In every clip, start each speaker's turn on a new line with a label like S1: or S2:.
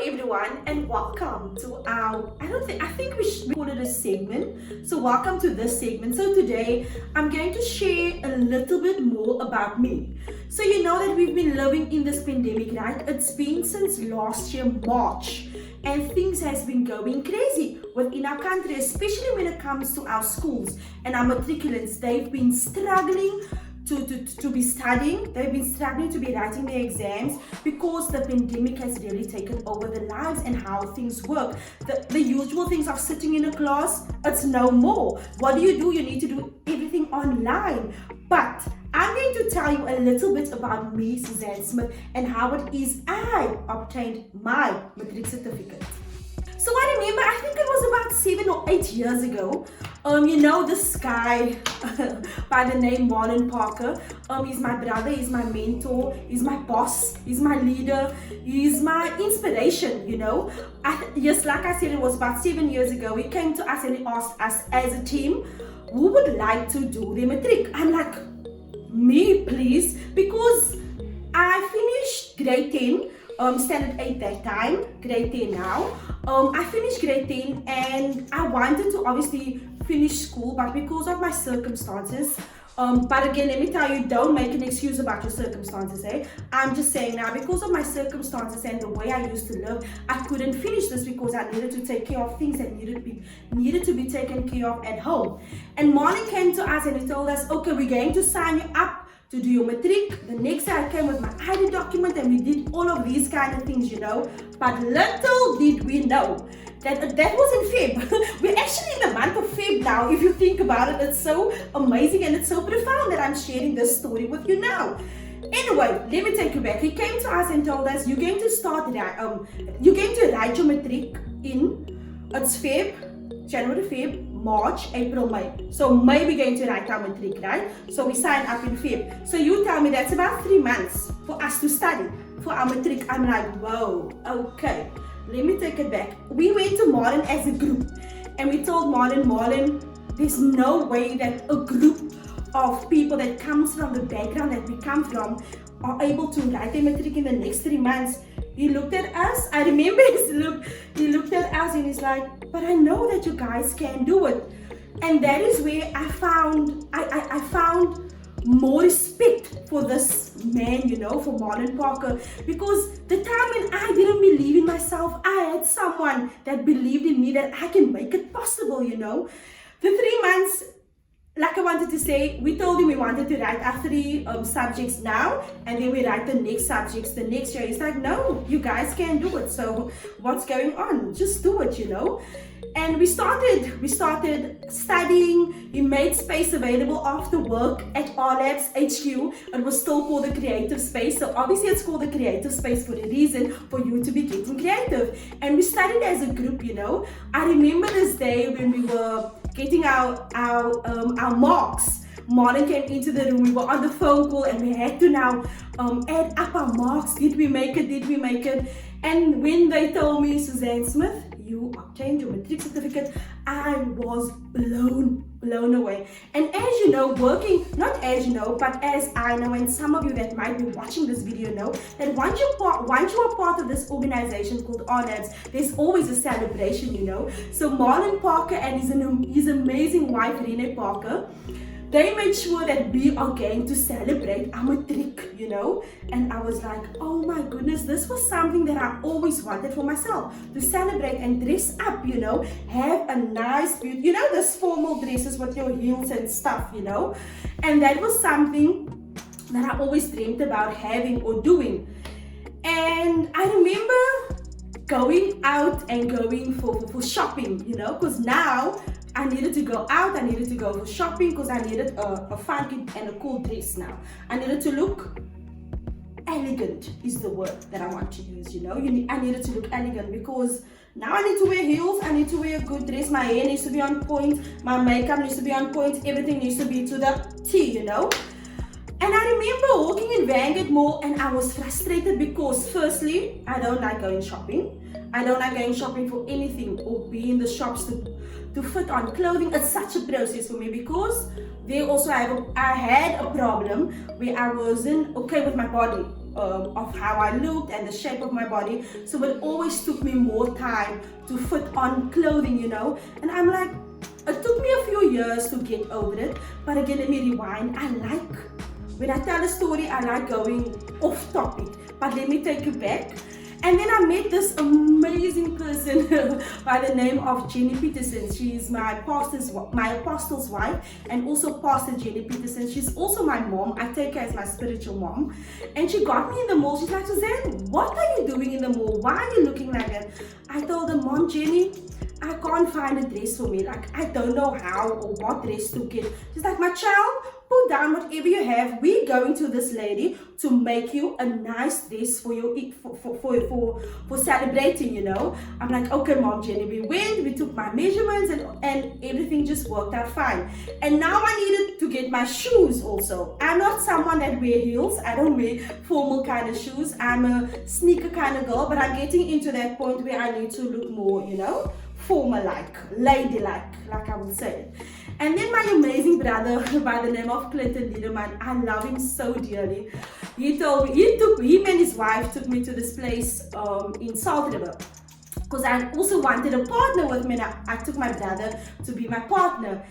S1: everyone, and welcome to I think we should call it a segment. So welcome to this segment. So today I'm going to share a little bit more about me. So you know that we've been living in this pandemic, right? It's been since last year March, and things has been going crazy within our country, especially when it comes to our schools and our matriculants. They've been struggling to be studying. They've been struggling to be writing their exams because the pandemic has really taken over their lives and how things work. The usual things of sitting in a class, it's no more. What do? You need to do everything online. But I'm going to tell you a little bit about me, Suzanne Smith, and how it is I obtained my matric certificate. So I remember, I think it was about 7 or 8 years ago. You know this guy by the name Marlon Parker. He's my brother, he's my mentor, he's my boss, he's my leader, he's my inspiration, you know. Yes, like I said, it was about 7 years ago. He came to us and he asked us as a team, who would like to do the matric? I'm like, me please, because I finished grade 10, standard 8 that time, grade 10 now. I finished grade 10 and I wanted to obviously finish school, but because of my circumstances, but again, let me tell you, don't make an excuse about your circumstances, eh? I'm just saying now, because of my circumstances and the way I used to live, I couldn't finish this because I needed to take care of things that needed to be taken care of at home. And Marlon came to us and he told us, okay, we're going to sign you up to do your matric. The next day I came with my ID document and we did all of these kind of things, you know. But little did we know that was in Feb. We're actually in the month of Feb now, if you think about it. It's so amazing and it's so profound that I'm sharing this story with you now. Anyway, let me take you back. He came to us and told us, you're going to write your matric in, it's Feb, January, Feb, March, April, May. So May we're going to write our matric, right? So we sign up in Feb. So you tell me that's about 3 months for us to study for our matric. I'm like, whoa, okay. Let me take it back. We went to Marlon as a group and we told Marlon, there's no way that a group of people that comes from the background that we come from are able to write their matric in the next 3 months. He looked at us. I remember his look. He looked at us and he's like, but I know that you guys can do it. And that is where I found more respect for this man, you know, for Marlon Parker, because the time when I didn't believe in myself, I had someone that believed in me that I can make it possible, you know. The 3 months, like I wanted to say, we told him we wanted to write our 3 subjects now, and then we write the next subjects the next year. He's like, no, you guys can do it. So what's going on? Just do it, you know. And we started studying. He made space available after work at R Labs HQ. It was still called the creative space. So obviously it's called the creative space for a reason, for you to be getting creative. And we studied as a group, you know. I remember this day when we were getting our marks. Marlon came into the room. We were on the phone call and we had to now add up our marks. Did we make it? Did we make it? And when they told me, Suzanne Smith, you obtained your matric certificate, I was blown away. And as you know, not as you know, but as I know, and some of you that might be watching this video know, that once you are part of this organization called R Labs, there's always a celebration, you know. So Marlon Parker and his amazing wife, Renee Parker, they made sure that we are going to celebrate our matric, you know. And I was like, oh my goodness, this was something that I always wanted for myself, to celebrate and dress up, you know, have a nice, you know, this formal dresses with your heels and stuff, you know. And that was something that I always dreamed about having or doing. And I remember going out and going for shopping, you know, because now I needed to go out, I needed to go for shopping because I needed a funky and a cool dress now. I needed to look elegant is the word that I want to use, you know. I needed to look elegant because now I need to wear heels, I need to wear a good dress, my hair needs to be on point, my makeup needs to be on point, everything needs to be to the T, you know. And I remember walking in Vanguard Mall and I was frustrated because firstly, I don't like going shopping. I don't like going shopping for anything or be in the shops to fit on clothing. It's such a process for me because there also I had a problem where I wasn't okay with my body. of how I looked and the shape of my body. So it always took me more time to fit on clothing, and I'm like, it took me a few years to get over it. But again, let me rewind. When I tell a story, I like going off topic, but let me take you back. And then I met this amazing person by the name of Jenny Peterson. She's my apostle's wife, and also Pastor Jenny Peterson. She's also my mom. I take her as my spiritual mom. And she got me in the mall. She's like, Suzanne, what are you doing in the mall? Why are you looking like that? I told her, Mom, Jenny, I can't find a dress for me. Like, I don't know how or what dress to get. She's like, my child, put down whatever you have. We're going to this lady to make you a nice dress for your for celebrating, I'm like, okay, Mom, Jenny, we went, we took my measurements, and everything just worked out fine. And now I needed to get my shoes also. I'm not someone that wear heels. I don't wear formal kind of shoes. I'm a sneaker kind of girl, but I'm getting into that point where I need to look more, formal-like, ladylike, like I would say. And then my amazing brother by the name of Clinton Liederman, I love him so dearly. He and his wife took me to this place in Salt River, because I also wanted a partner with me. I took my brother to be my partner.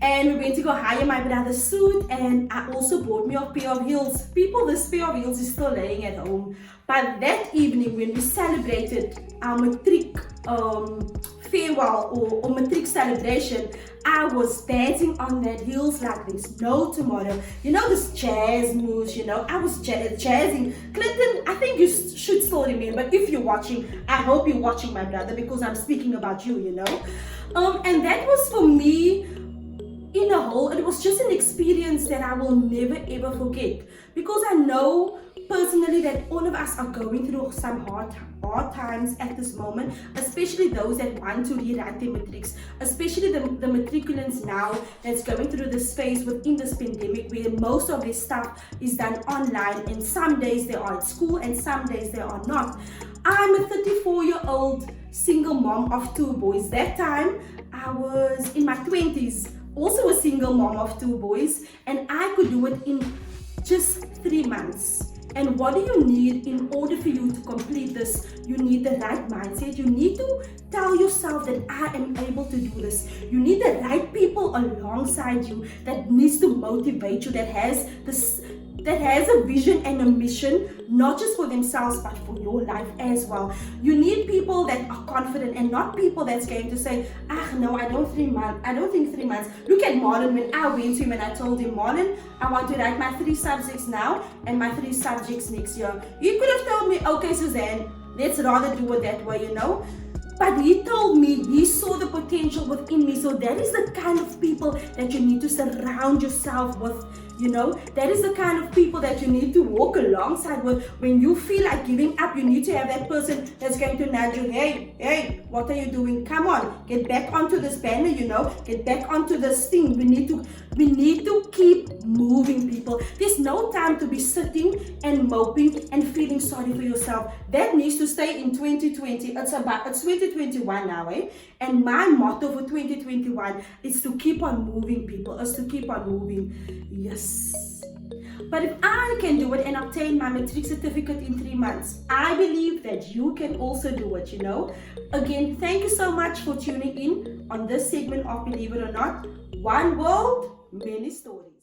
S1: And we went to go hire my brother's suit, and I also bought me a pair of heels. People, this pair of heels is still laying at home. But that evening, when we celebrated our matric farewell or matric celebration, I was dancing on that heels like there's no tomorrow. This jazz moves, I was jazzing. Clinton, I think you should still remember. If you're watching, I hope you're watching, my brother, because I'm speaking about you, And that was for me, in a whole, it was just an experience that I will never ever forget, because I know personally that all of us are going through some hard times at this moment, especially those that want to rewrite their matrics, especially the matriculants now that's going through this phase within this pandemic where most of their stuff is done online, and some days they are at school and some days they are not. I'm a 34-year-old single mom of 2 boys. That time I was in my 20s, also a single mom of 2 boys, and I could do it in just 3 months. And what do you need in order for you to complete this? You need the right mindset. You need to tell yourself that I am able to do this. You need the right people alongside you that needs to motivate you, that has a vision and a mission, not just for themselves but for your life as well. You need people that are confident, and not people that's going to say, no, I don't think 3 months. Look at Marlon. When I went to him and I told him, Marlon, I want to write my 3 subjects now and my 3 subjects next year. He could have told me, okay, Suzanne, let's rather do it that way, But he told me he saw the potential within me. So that is the kind of people that you need to surround yourself with. That is the kind of people that you need to walk alongside with. When you feel like giving up, you need to have that person that's going to nudge you. Hey, what are you doing? Come on, get back onto this banner, get back onto this thing. We need to keep moving, people. There's no time to be sitting and moping and feeling sorry for yourself. That needs to stay in 2020. It's 2021 now, And my motto for 2021 is to keep on moving, people. Is to keep on moving. Yes. But if I can do it and obtain my matric certificate in 3 months, I believe that you can also do it, Again, thank you so much for tuning in on this segment of Believe It or Not. One world, many stories.